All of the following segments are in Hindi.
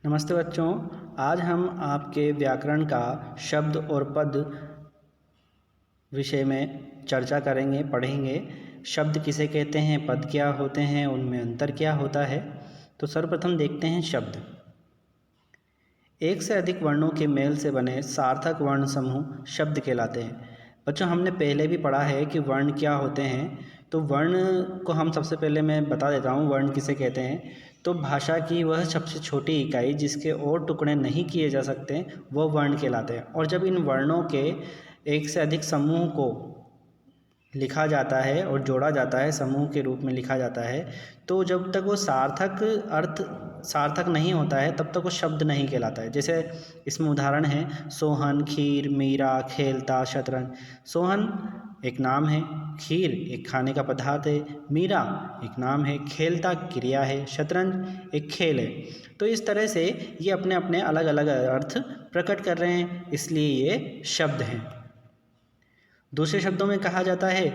नमस्ते बच्चों, आज हम आपके व्याकरण का शब्द और पद विषय में चर्चा करेंगे, पढ़ेंगे। शब्द किसे कहते हैं, पद क्या होते हैं, उनमें अंतर क्या होता है। तो सर्वप्रथम देखते हैं शब्द। एक से अधिक वर्णों के मेल से बने सार्थक वर्ण समूह शब्द कहलाते हैं। बच्चों, हमने पहले भी पढ़ा है कि वर्ण क्या होते हैं। तो वर्ण को हम सबसे पहले मैं बता देता हूँ वर्ण किसे कहते हैं। तो भाषा की वह सबसे छोटी इकाई जिसके और टुकड़े नहीं किए जा सकते वो वर्ण कहलाते हैं। और जब इन वर्णों के एक से अधिक समूह को लिखा जाता है और जोड़ा जाता है, समूह के रूप में लिखा जाता है, तो जब तक वो सार्थक नहीं होता है तब तक वो शब्द नहीं कहलाता है। जैसे इसमें उदाहरण है सोहन, खीर, मीरा, खेलता, शतरंज। सोहन एक नाम है, खीर एक खाने का पदार्थ है, मीरा एक नाम है, खेलता क्रिया है, शतरंज एक खेल है। तो इस तरह से ये अपने अपने अलग अलग अर्थ प्रकट कर रहे हैं, इसलिए ये शब्द हैं। दूसरे शब्दों में कहा जाता है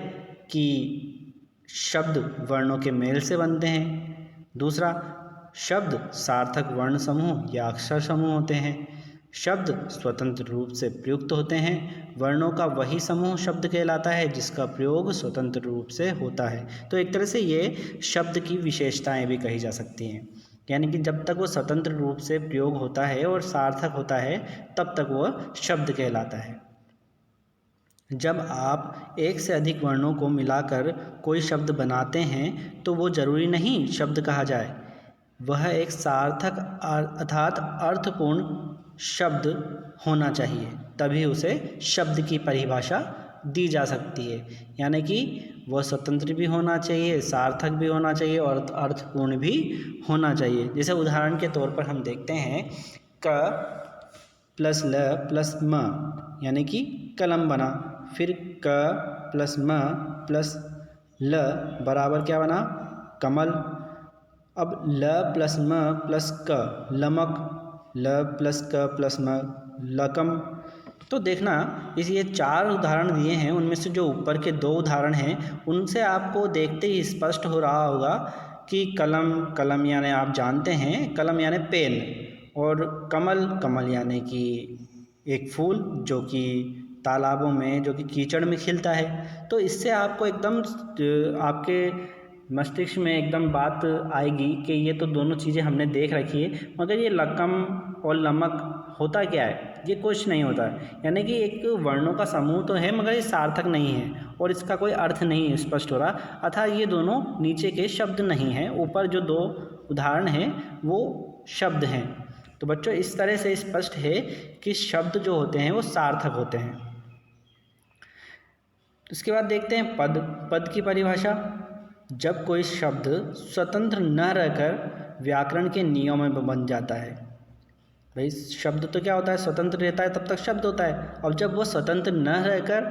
कि शब्द वर्णों के मेल से बनते हैं। दूसरा, शब्द सार्थक वर्ण समूह या अक्षर समूह होते हैं। शब्द स्वतंत्र रूप से प्रयुक्त होते हैं। वर्णों का वही समूह शब्द कहलाता है जिसका प्रयोग स्वतंत्र रूप से होता है। तो एक तरह से ये शब्द की विशेषताएं भी कही जा सकती हैं, यानी कि जब तक वो स्वतंत्र रूप से प्रयोग होता है और सार्थक होता है तब तक वह शब्द कहलाता है। जब आप एक से अधिक वर्णों को मिलाकर कोई शब्द बनाते हैं तो वो जरूरी नहीं शब्द कहा जाए, वह एक सार्थक अर्थात अर्थपूर्ण शब्द होना चाहिए, तभी उसे शब्द की परिभाषा दी जा सकती है। यानी कि वह स्वतंत्र भी होना चाहिए, सार्थक भी होना चाहिए और अर्थपूर्ण भी होना चाहिए। जैसे उदाहरण के तौर पर हम देखते हैं क प्लस ल प्लस म यानी कि कलम बना। फिर क प्लस म प्लस ल बराबर क्या बना, कमल। अब ल प्लस म प्लस क लमक, ल प्लस क प्लस म लकम। तो देखना, इस ये 4 उदाहरण दिए हैं, उनमें से जो ऊपर के 2 उदाहरण हैं उनसे आपको देखते ही स्पष्ट हो रहा होगा कि कलम यानी आप जानते हैं कलम यानी पेन, और कमल यानी कि एक फूल जो कि तालाबों में, जो कि कीचड़ में खिलता है। तो इससे आपको एकदम आपके मस्तिष्क में एकदम बात आएगी कि ये तो दोनों चीज़ें हमने देख रखी है, मगर ये लकम और लमक होता क्या है, ये कुछ नहीं होता है। यानी कि एक वर्णों का समूह तो है मगर ये सार्थक नहीं है और इसका कोई अर्थ नहीं स्पष्ट हो रहा, अर्थात ये दोनों नीचे के शब्द नहीं हैं, ऊपर जो 2 उदाहरण हैं वो शब्द हैं। तो बच्चों, इस तरह से स्पष्ट है कि शब्द जो होते हैं वो सार्थक होते हैं। इसके बाद देखते हैं पद की परिभाषा। जब कोई शब्द स्वतंत्र न रहकर व्याकरण के नियमों में बन जाता है। भाई, शब्द तो क्या होता है, स्वतंत्र रहता है तब तक शब्द होता है। अब जब वह स्वतंत्र न रहकर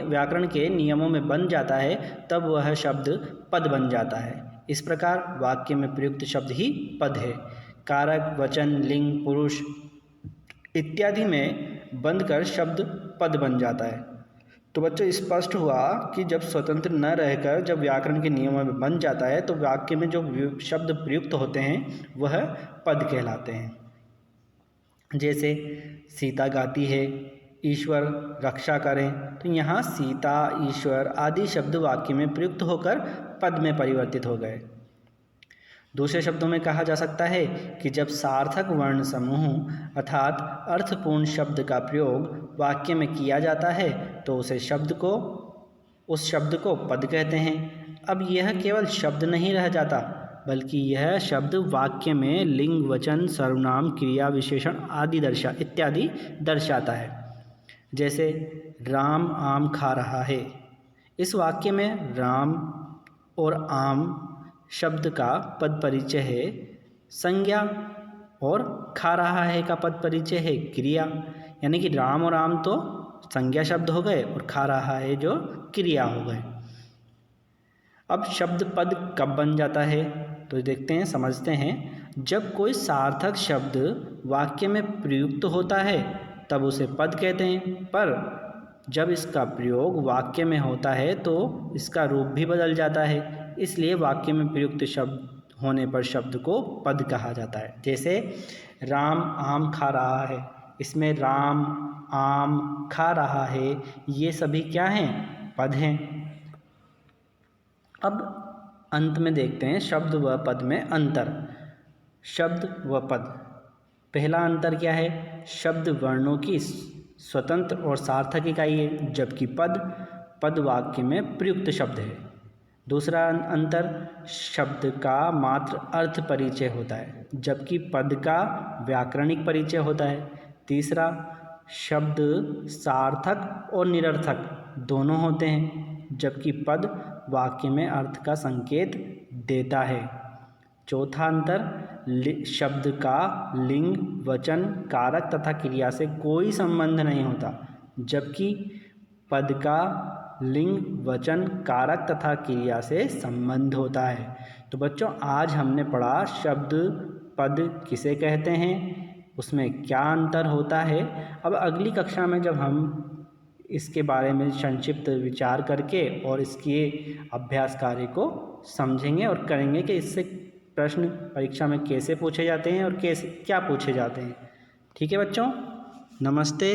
व्याकरण के नियमों में बन जाता है तब वह शब्द पद बन जाता है। इस प्रकार वाक्य में प्रयुक्त शब्द ही पद है। कारक, वचन, लिंग, पुरुष इत्यादि में बंधकर शब्द पद बन जाता है। तो बच्चों, स्पष्ट हुआ कि जब स्वतंत्र न रहकर जब व्याकरण के नियमों में बन जाता है तो वाक्य में जो शब्द प्रयुक्त होते हैं वह पद कहलाते हैं। जैसे सीता गाती है, ईश्वर रक्षा करें, तो यहाँ सीता, ईश्वर आदि शब्द वाक्य में प्रयुक्त होकर पद में परिवर्तित हो गए। दूसरे शब्दों में कहा जा सकता है कि जब सार्थक वर्ण समूह अर्थात अर्थपूर्ण शब्द का प्रयोग वाक्य में किया जाता है तो उस शब्द को पद कहते हैं। अब यह केवल शब्द नहीं रह जाता, बल्कि यह शब्द वाक्य में लिंग, वचन, सर्वनाम, क्रिया, विशेषण आदि इत्यादि दर्शाता है। जैसे राम आम खा रहा है। इस वाक्य में राम और आम शब्द का पद परिचय है संज्ञा और खा रहा है का पद परिचय है क्रिया। यानी कि राम और आम तो संज्ञा शब्द हो गए और खा रहा है जो क्रिया हो गए। अब शब्द पद कब बन जाता है तो देखते हैं, समझते हैं। जब कोई सार्थक शब्द वाक्य में प्रयुक्त होता है तब उसे पद कहते हैं, पर जब इसका प्रयोग वाक्य में होता है तो इसका रूप भी बदल जाता है। इसलिए वाक्य में प्रयुक्त शब्द होने पर शब्द को पद कहा जाता है। जैसे राम आम खा रहा है, इसमें राम आम खा रहा है, ये सभी क्या हैं? पद हैं। अब अंत में देखते हैं शब्द व पद में अंतर। शब्द व पद, पहला अंतर क्या है? शब्द वर्णों की स्वतंत्र और सार्थक इकाई है, जबकि पद वाक्य में प्रयुक्त शब्द है। दूसरा अंतर, शब्द का मात्र अर्थ परिचय होता है, जबकि पद का व्याकरणिक परिचय होता है। तीसरा, शब्द सार्थक और निरर्थक दोनों होते हैं, जबकि पद वाक्य में अर्थ का संकेत देता है। चौथा अंतर, शब्द का लिंग, वचन, कारक तथा क्रिया से कोई संबंध नहीं होता, जबकि पद का लिंग, वचन, कारक तथा क्रिया से संबंध होता है। तो बच्चों, आज हमने पढ़ा शब्द पद किसे कहते हैं, उसमें क्या अंतर होता है। अब अगली कक्षा में जब हम इसके बारे में संक्षिप्त विचार करके और इसके अभ्यास कार्य को समझेंगे और करेंगे कि इससे प्रश्न परीक्षा में कैसे पूछे जाते हैं और कैसे क्या पूछे जाते हैं। ठीक है बच्चों, नमस्ते।